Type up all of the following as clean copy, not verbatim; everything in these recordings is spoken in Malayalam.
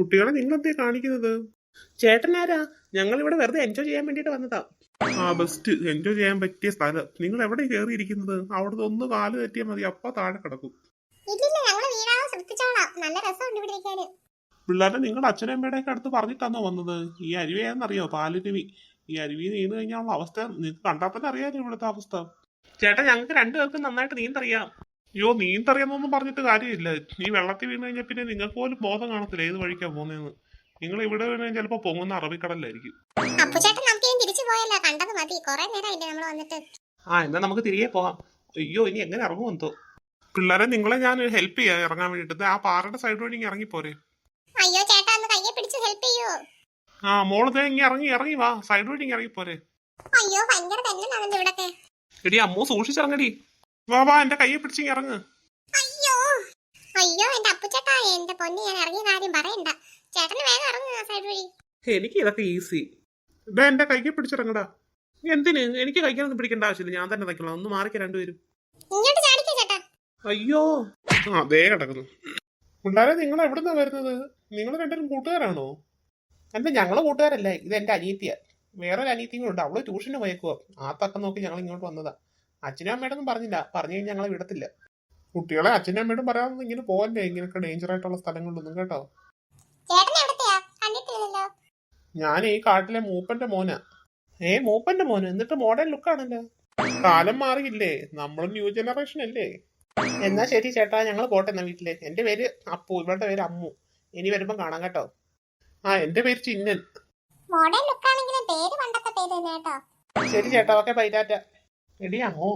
കുട്ടികളെ നിങ്ങളെന്തേ കാണിക്കുന്നത്? ചേട്ടനാരാ? ഞങ്ങൾ ഇവിടെ വെറുതെ എൻജോയ് ചെയ്യാൻ വേണ്ടിട്ട് വന്നതാ. ആ ബെസ്റ്റ്, എൻജോയ് ചെയ്യാൻ പറ്റിയ സ്ഥലം. നിങ്ങൾ എവിടെ കയറിയിരിക്കുന്നത്? അവിടുത്തെ ഒന്ന് കാല് തെറ്റിയാൽ മതി, അപ്പ താഴെ കിടക്കും. പിള്ളേരെ നിങ്ങളുടെ അച്ഛനമ്മയുടെ ഒക്കെ അടുത്ത് പറഞ്ഞിട്ടാണോ വന്നത്? ഈ അരുവിയാണെന്നറിയോ? പാലരുവി. ഈ അരുവി നീണ്ടു കഴിഞ്ഞാലുള്ള അവസ്ഥ നിങ്ങൾക്ക് കണ്ടാൽ തന്നെ അറിയാലോ ഇവിടുത്തെ അവസ്ഥ. ചേട്ടാ, ഞങ്ങൾക്ക് രണ്ടുപേർക്കും നന്നായിട്ട് നീന്തറിയാം. അയ്യോ, നീന്തറിയാന്നൊന്നും പറഞ്ഞിട്ട് കാര്യമില്ല. ഈ വെള്ളത്തിൽ വീണ് കഴിഞ്ഞാൽ പിന്നെ നിങ്ങൾക്ക് പോലും ബോധം കാണത്തില്ല ഏത് വഴിക്കാ പോകുന്നതെന്ന്. നിങ്ങൾ ഇവിടെ വീണ് ചിലപ്പോ പൊങ്ങുന്ന അറബിക്കടലിലായിരിക്കും. ആ, എന്നാ നമുക്ക് തിരികെ പോവാം. അയ്യോ, ഇനി എങ്ങനെ ഇറങ്ങുമെന്തോ. പിള്ളേരെ, നിങ്ങളെ ഞാൻ ഹെൽപ്പ് ചെയ്യാം ഇറങ്ങാൻ വേണ്ടിട്ട്. ആ പാറയുടെ സൈഡ് വഴി ഇറങ്ങിപ്പോരെ. അയ്യോ ചേട്ടാ, ഒന്ന് കയ്യെ പിടിച്ച് ഹെൽപ്പ് ചെയ്യൂ. ആ, മോള് ഇറങ്ങി വാ, സൈഡ് വഴി ഇറങ്ങിപ്പോരെ. അയ്യോ, ഭയങ്കര തന്നെയാണല്ലോ ഇവിടൊക്കെ. എടി അമ്മു, സൂക്ഷിച്ചിറങ്ങടി. വാ, എന്റെ കയ്യെ പിടിച്ച് ഇറങ്ങ്. അയ്യോ അയ്യോ, എന്റെ അപ്പുചേട്ടാ, എന്റെ പൊന്നി, ഞാൻ ഇറങ്ങിയ കാര്യം പറയണ്ട. ചേട്ടന് വേഗം ഇറങ്ങുക സൈഡ് വഴി. എനിക്ക് ഇതൊക്കെ ഈസി. ഇതാ എന്റെ കയ്യെ പിടിച്ചിറങ്ങടാ. എന്തിന്? എനിക്ക് കഴിക്കാനൊന്നും പിടിക്കേണ്ട ആവശ്യമില്ല, ഞാൻ തന്നെ തയ്ക്കണം. ഒന്ന് മാറിക്ക രണ്ടുപേരും. ഇങ്ങോട്ട് ചാടിക്കോ ചേട്ടാ. അയ്യോ, അതേ കിടക്കുന്നു. പിള്ളേരെ, നിങ്ങൾ എവിടുന്നാ വരുന്നത്? നിങ്ങൾ രണ്ടുപേരും കൂട്ടുകാരാണോ? അല്ല, ഞങ്ങള് കൂട്ടുകാരല്ലേ. ഇത് എന്റെ അനിയത്തിയാ. വേറൊരു അനിയത്തിയും ഉണ്ട്, അവള് ട്യൂഷന് പോയേക്കുവാ. ആ തക്കം നോക്കി ഞങ്ങൾ ഇങ്ങോട്ട് വന്നതാ. അച്ഛനും അമ്മയോടൊന്നും പറഞ്ഞില്ല, പറഞ്ഞു കഴിഞ്ഞാൽ ഞങ്ങളെ വിടത്തില്ല. കുട്ടികളെ അച്ഛനും അമ്മയോടും പറയാതെ ഇങ്ങനെ പോവല്ലേ ഇങ്ങനെയൊക്കെ ഡേഞ്ചർ ആയിട്ടുള്ള സ്ഥലങ്ങളിലൊന്നും, കേട്ടോ. ഞാൻ ഈ കാട്ടിലെ മൂപ്പന്റെ മോനാ. മൂപ്പന്റെ മോന്, എന്നിട്ട് മോഡേൺ ലുക്കാണല്ലോ. കാലം മാറിയില്ലേ, നമ്മൾ ന്യൂ ജനറേഷൻ അല്ലേ. എന്നാ ശരി ചേട്ടാ, ഞങ്ങൾ പോട്ടെ എന്നാ വീട്ടില്. എന്റെ പേര് അപ്പു, ഇവരുടെ പേര് അമ്മു. ഇനി വരുമ്പോ കാണാം കേട്ടോ. ആ, എന്റെ പേര് ചിന്നൻ. ശരി ചേട്ടാ, ഓക്കെ, ബൈ, ടാറ്റ. എടി അമ്മു,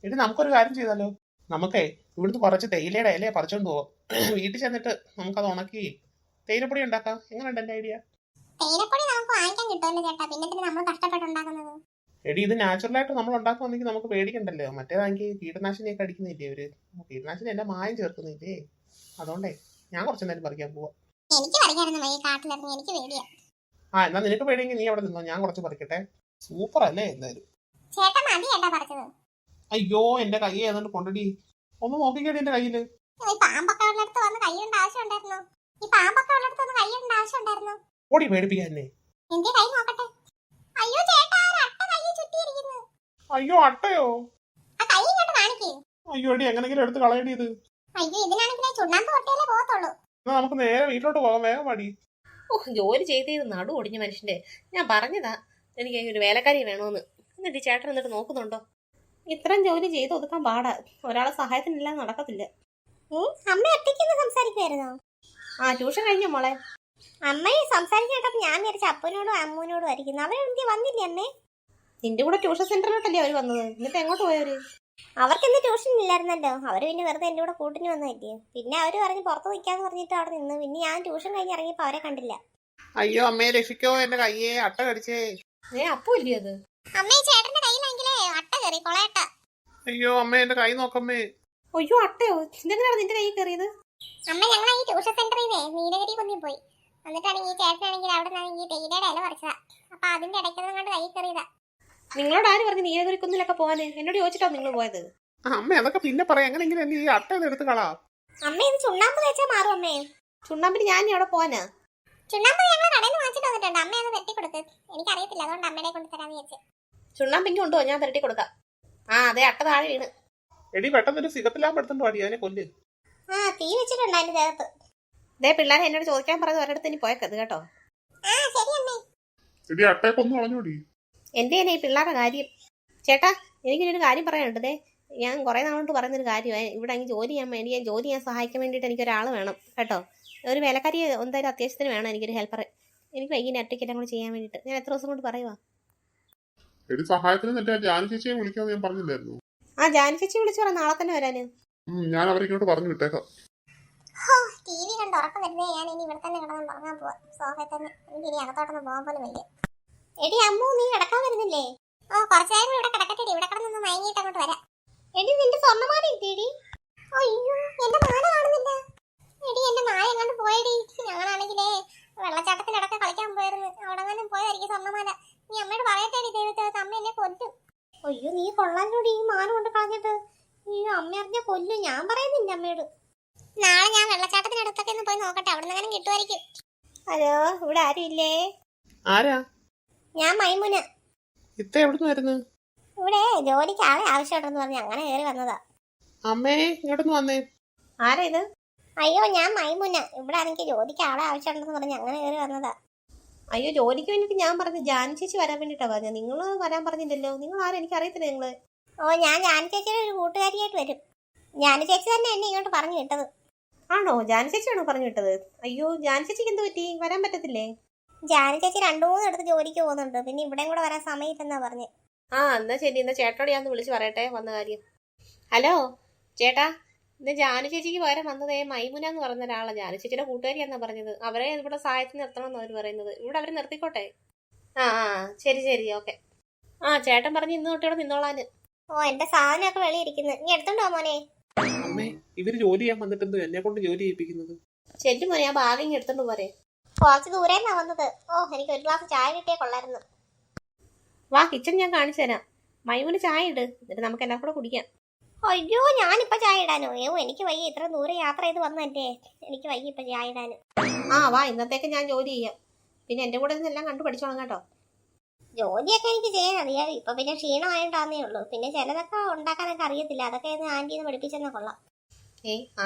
എടി നമുക്കൊരു കാര്യം ചെയ്താലോ? നമുക്കേ ഇവിടുന്ന് കുറച്ച് തേയിലയുടെ ഇലയെ പറിച്ചോണ്ട് പോവാം. വീട്ടിൽ ചെന്നിട്ട് നമുക്കത് ഉണക്കി തേയിലപ്പൊടി ഉണ്ടാക്കാം. എങ്ങനെയുണ്ട് എന്റെ ഐഡിയ? എടി, ഇത് നാച്ചുറലായിട്ട് നമ്മൾ ഉണ്ടാക്കുവാണെങ്കിൽ നമുക്ക് പേടിക്കണ്ടല്ലോ. മറ്റേതാണെങ്കിൽ കീടനാശിനിയൊക്കെ അടിക്കുന്നില്ലേ അവര്. കീടനാശിനി എല്ലാം മായം ചേർക്കുന്നില്ലേ. അതുകൊണ്ടേ ഞാൻ കുറച്ചു നേരം പറിക്കാൻ പോവാ. ആ, എന്നാ നിനക്ക് പേടിയെങ്കിൽ നീ അവിടെ നിന്നോ, ഞാൻ കുറച്ച് പറിക്കട്ടെ. സൂപ്പർ അല്ലേ എന്തായാലും. അയ്യോ, എന്റെ കൈ ഏതാണ്ട് കൊണ്ടടി. ഒന്ന് നോക്കിക്കേടി എന്റെ കയ്യില്. ഓടി പേടിപ്പിക്കാൻ എന്നെ. അയ്യോ, അട്ടയോ? അയ്യോ എടി, എങ്ങനെങ്കിലും എടുത്ത് കളയടി ഇത്. എന്നാ നമുക്ക് നേരെ വീട്ടിലോട്ട് പോകാം, വേഗം പാടി. ജോലി ചെയ്ത് നടു ഒടിഞ്ഞ മനുഷ്യന്റെ. ഞാൻ പറഞ്ഞതാ എനിക്ക് ഒരു വേലക്കാരി വേണമെന്ന്. എന്നിട്ട് ചേട്ടൻ എന്നിട്ട് നോക്കുന്നുണ്ടോ? ഇത്രയും ജോലി ചെയ്ത് ഒതുക്കാൻ പാടാ. ഒരാളെ സഹായത്തിനില്ലാതെ നടക്കത്തില്ല. ആ, ട്യൂഷൻ കഴിഞ്ഞ മോളെ. അമ്മയെ സംസാരിച്ചിട്ടപ്പോ ഞാൻ വിചാരിച്ച അപ്പനോടും അമ്മൂനോടും ആയിരിക്കുന്നു. അവരെന്തി വന്നില്ലേ അമ്മേ? നിന്റെ കൂടെ ട്യൂഷൻ സെന്ററിലോട്ടല്ലേ അവര് വന്നത്? എന്നിട്ട് എങ്ങോട്ട് പോയവര്? അവർക്ക് ഇന്ന് ട്യൂഷൻ ഇല്ലായിരുന്നല്ലോ. അവര് പിന്നെ വെറുതെ എന്റെ കൂടെ കൂട്ടിന് വന്നതല്ലേ. പിന്നെ അവര് പറഞ്ഞ് പുറത്ത് നിൽക്കാന്ന് പറഞ്ഞിട്ട് അവിടെ നിന്ന്. പിന്നെ ഞാൻ ട്യൂഷൻ കഴിഞ്ഞ് ഇറങ്ങിയപ്പോ അവരെ കണ്ടില്ല. അയ്യോ അമ്മയെ രക്ഷിക്കോ, എന്റെ കയ്യെ അട്ട കടിച്ചേ. അപ്പു ഇല്ലേ അത്? അമ്മേ, ചേട്ടന്റെ കയ്യിലെങ്കിലേ അട്ട കയറി കൊളയട്ട. അയ്യോ അമ്മ, എന്റെ കൈ നോക്കമ്മേ. അയ്യോ, അട്ടയോ? ഇതെങ്ങനെയാണ് നിന്റെ കൈ കയറിയത്? അമ്മ, ഞങ്ങൾ ഈ ട്യൂഷൻ സെന്ററിൽ നീലഗിരി കുന്നിൽ പോയി. എന്നിട്ടാണ് ഈ ചേട്ടനാണെങ്കിൽ അവിടെ നിന്നാണെങ്കിൽ തേയിലയുടെ ഇല പറിച്ചതാ. അപ്പൊ അതിന്റെ ഇടയ്ക്കൊന്നും കണ്ട് കൈ കയറിയതാ. നിങ്ങളോട് ആര് പറഞ്ഞു നീലഗിരി കുന്നിലൊക്കെ പോവാന്? എന്നോട് ചോദിച്ചിട്ടാണ് നിങ്ങൾ പോയത്? അമ്മ, അതൊക്കെ പിന്നെ പറയാം. എങ്ങനെയെങ്കിലും ഈ അട്ട എടുത്ത് കളാ. അമ്മ, ഇത് ചുണ്ണാമ്പ് തേച്ചാ മാറും അമ്മേ. ചുണ്ണാമ്പിന് ഞാൻ അവിടെ പോവാനാ? ചുണ്ണാമ്പ് ഞങ്ങൾ കടയിൽ നിന്ന് വാങ്ങിച്ചിട്ട് വന്നിട്ടുണ്ട്. അമ്മ ഒന്ന് വെട്ടി കൊടുക്ക്. എനിക്കറിയത്തില്ല, അതുകൊണ്ട് അമ്മയുടെ കൊണ്ട് തരാന്ന് വെച്ച്. ചുണ്ണാമ്പിങ്ങ് ഉണ്ടോ? ഞാൻ തരട്ടി കൊടുക്കാം. ആ, അതെ, അട്ട താഴെ വീണ്. എടി, പെട്ടെന്നൊരു സിഗപ്പിലാമ്പ് എടുത്തോണ്ട് പാടി, അതിനെ കൊല്ല്. ആ, തീ വെച്ചിട്ടുണ്ട് അതിന്റെ ദേഹത്ത്. ദേ, പിള്ളേരെ എന്നോട് ചോദിക്കാൻ പറഞ്ഞത് ഒരിടത്ത് ഇനി പോയേക്കത് കേട്ടോ. എടി, അട്ടയെ കൊന്നു കളഞ്ഞോടി. എന്റെ ഈ പിള്ളേരുടെ കാര്യം. ചേട്ടാ, എനിക്കൊരു കാര്യം പറയാനുണ്ട്. ദേ, ഞാൻ കുറെ നാളോട്ട് പറയുന്നൊരു കാര്യമാണ്. ഇവിടെ എനിക്ക് ജോലി ചെയ്യാൻ വേണ്ടി, ജോലി ചെയ്യാൻ സഹായിക്കാൻ വേണ്ടിയിട്ട് എനിക്കൊരാൾ വേണം കേട്ടോ. ഒരു വേലക്കാരി എന്തായാലും അത്യാവശ്യത്തിന് വേണം, എനിക്കൊരു ഹെൽപ്പറെ. എനിക്ക് വൈകിട്ട് ഒറ്റയ്ക്കെല്ലാം കൂടി ചെയ്യാൻ വേണ്ടിയിട്ട്. ഞാൻ എത്ര ദിവസം കൊണ്ട് പറയുവാ. സഹായത്തിന് ജാനി ചേച്ചിയെ വിളിക്കാന്ന് ഞാൻ പറഞ്ഞില്ലായിരുന്നു? ആ, ജാനി ചേച്ചി വിളിച്ചു പറയാം നാളെ തന്നെ വരാന്. ഞാൻ അവരിങ്ങോട്ട് പറഞ്ഞു വിട്ടേക്കാം. ടിവി കണ്ട് ഉറക്കം വരുന്നേ. ഞാൻ ഇനി ഇവിടെ തന്നെ കിടന്ന് ഉറങ്ങാൻ പോവാ. സോഫയിൽ തന്നെ. എനിക്ക് ഇനി അകത്തോട്ടൊന്നും പോകാൻ പോലും വയ്യ. എടി അമ്മു, നീ കിടക്കാൻ വരുന്നില്ലേ? ഓ, കുറച്ചേരം ഇവിടെ കിടക്കട്ടെ. ഇവിടെ കിടന്നൊന്ന് മയങ്ങിയിട്ട് അങ്ങോട്ട് വരാം. എടി, നിന്റെ സ്വർണ്ണമാല എത്തിയടി. അയ്യോ, എന്റെ മാല കാണുന്നില്ല. എടി, എന്റെ നായ എങ്ങാണ്ട് പോയടി. ഞങ്ങളാണെങ്കിലേ വെള്ളച്ചാട്ടത്തിലടക്കം കളിക്കാൻ പോയിരുന്നു. അവിടെ എങ്ങാനും പോയതായിരിക്കും സ്വർണ്ണമാല. നീ അമ്മയോട് പറയട്ടേടി, ദൈവത്തെ, അമ്മ എന്നെ കൊല്ലും. അയ്യോ, നീ കൊള്ളാനോടി ഈ മാല കൊണ്ട് കളഞ്ഞിട്ട്. ഈ അമ്മ അറിഞ്ഞ കൊല്ലും. ഞാൻ പറയുന്നില്ല അമ്മയോട്. നാളെ ഞാൻ വെള്ളച്ചാട്ടത്തിനടുത്തൊക്കെ ഒന്ന് പോയി നോക്കട്ടെ, അവിടെ നിന്നെങ്കിലും കിട്ടുമായിരിക്കും. ഹലോ, ഇവിടെ ആരും ഇല്ലേ? ആരാ? ഞാൻ മൈമുന. ഇത്ത എവിടുന്ന് വരുന്നു? ഇവിടെ ജോലിക്ക് ആളെ ആവശ്യമുണ്ടെന്ന് പറഞ്ഞ് അങ്ങനെ കയറി വന്നതാ. അമ്മേ ഇങ്ങോട്ടൊന്ന് വന്നേ. ആരാ ഇത്? അയ്യോ, ഞാൻ മൈമുന. ഇവിടെ എനിക്ക് ജോലിക്ക് ആളെ ആവശ്യമുണ്ടെന്ന് പറഞ്ഞ് അങ്ങനെ കയറി വന്നതാ. അയ്യോ, ജോലിക്ക് വേണ്ടിട്ട് ഞാൻ പറഞ്ഞു ജാനി ചേച്ചി വരാൻ വേണ്ടിട്ടാ പറഞ്ഞത്. നിങ്ങൾ വരാൻ പറഞ്ഞില്ലല്ലോ. നിങ്ങൾ ആരും എനിക്ക് അറിയത്തില്ല നിങ്ങള്. ഓ, ഞാൻ ജാനി ചേച്ചിയുടെ ഒരു കൂട്ടുകാരിയായിട്ട് വരും. ജാനി ചേച്ചി തന്നെ എന്നെ ഇങ്ങോട്ട് പറഞ്ഞു വിട്ടത്. ആണോ? ജാനി ചേച്ചിയാണോ പറഞ്ഞു വിട്ടത്? അയ്യോ, ജാനി ചേച്ചിക്ക് എന്ത് പറ്റി? വരാൻ പറ്റത്തില്ലേ? ജാനി ചേച്ചി 2-3 ഇടത്ത് ജോലിക്ക് പോകുന്നുണ്ട്, പിന്നെ ഇവിടെയും കൂടെ വരാൻ സമയത്തെന്നാ പറഞ്ഞ്. ആ, എന്നാ ശരി. എന്നാ ചേട്ടനോട് ഞാൻ ഒന്ന് വിളിച്ച് പറയട്ടെ വന്ന കാര്യം. ഹലോ ചേട്ടാ, ഇന്ന് ജാനു ചേച്ചിക്ക് പകരം വന്നതേ മൈമുന എന്ന് പറയുന്ന ഒരാളാണ്. ജാനു ചേച്ചിയുടെ കൂട്ടുകാരിയാണെന്നാ പറഞ്ഞത്. അവരെ ഇവിടെ സഹായത്തിന് നിർത്തണമെന്ന് അവർ പറയുന്നത്. ഇവിടെ അവർ നിർത്തിക്കോട്ടെ. ആ ആ, ശരി ശരി, ഓക്കെ. ആ, ചേട്ടൻ പറഞ്ഞ് ഇന്ന് തൊട്ട് ഇവിടെ നിന്നോളാന്. ഓ, എന്റെ സാധനമൊക്കെ വെളിയിരിക്കുന്നു, നീ എടുത്തോണ്ടോ മോനെ. അമ്മേ ഇവര് ജോലി ചെയ്യാൻ വന്നിട്ട് എന്നെ കൊണ്ട് ജോലി ചെയ്യിപ്പിക്കുന്നത്? ശരി മോനെ, ആ ബാഗ് ഇങ്ങ് എടുത്തോണ്ട് പോരെ. കുറച്ച് ദൂരെന്നാ വന്നത്. ഓ, എനിക്ക് ഒരു ഗ്ലാസ് ചായ കിട്ടിയേ കൊള്ളായിരുന്നു. വാ, കിച്ചൺ ഞാൻ കാണിച്ചു തരാം. മൈമുന് ചായ ഇട്, എന്നിട്ട് നമുക്ക് എല്ലാം കൂടെ കുടിക്കാം. അയ്യോ, ഞാനിപ്പോ ചായ ഇടാനോ? എനിക്ക് വയ്യ, ഇത്ര ദൂരെ യാത്ര ചെയ്ത് വന്നല്ലേ, എനിക്ക് വയ്യ ഇപ്പൊ ചായ ഇടാന്. ആ വാ, ഇന്നത്തേക്ക് ഞാൻ ജോലി ചെയ്യാം. പിന്നെ എന്റെ കൂടെ എല്ലാം കണ്ടു പഠിച്ചോളാം കേട്ടോ. ജോലിയൊക്കെ എനിക്ക് ചെയ്യാൻ അറിയാം, ഇപ്പൊ പിന്നെ ക്ഷീണമായിട്ടാന്നേ ഉള്ളൂ. പിന്നെ ചിലതൊക്കെ ഉണ്ടാക്കാനൊക്കെ അറിയത്തില്ല, അതൊക്കെ ആന്റിന്ന് പഠിപ്പിച്ചെന്നെ കൊള്ളാം.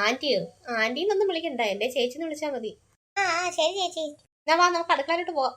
ആന്റിയോ? ആന്റിന്നൊന്നും വിളിക്കണ്ട, എന്റെ ചേച്ചിന്ന് വിളിച്ചാൽ മതി. ആ ശരി ചേച്ചി. എന്നാ വാ, നമുക്ക് അടുക്കളയിലോട്ട് പോവാം.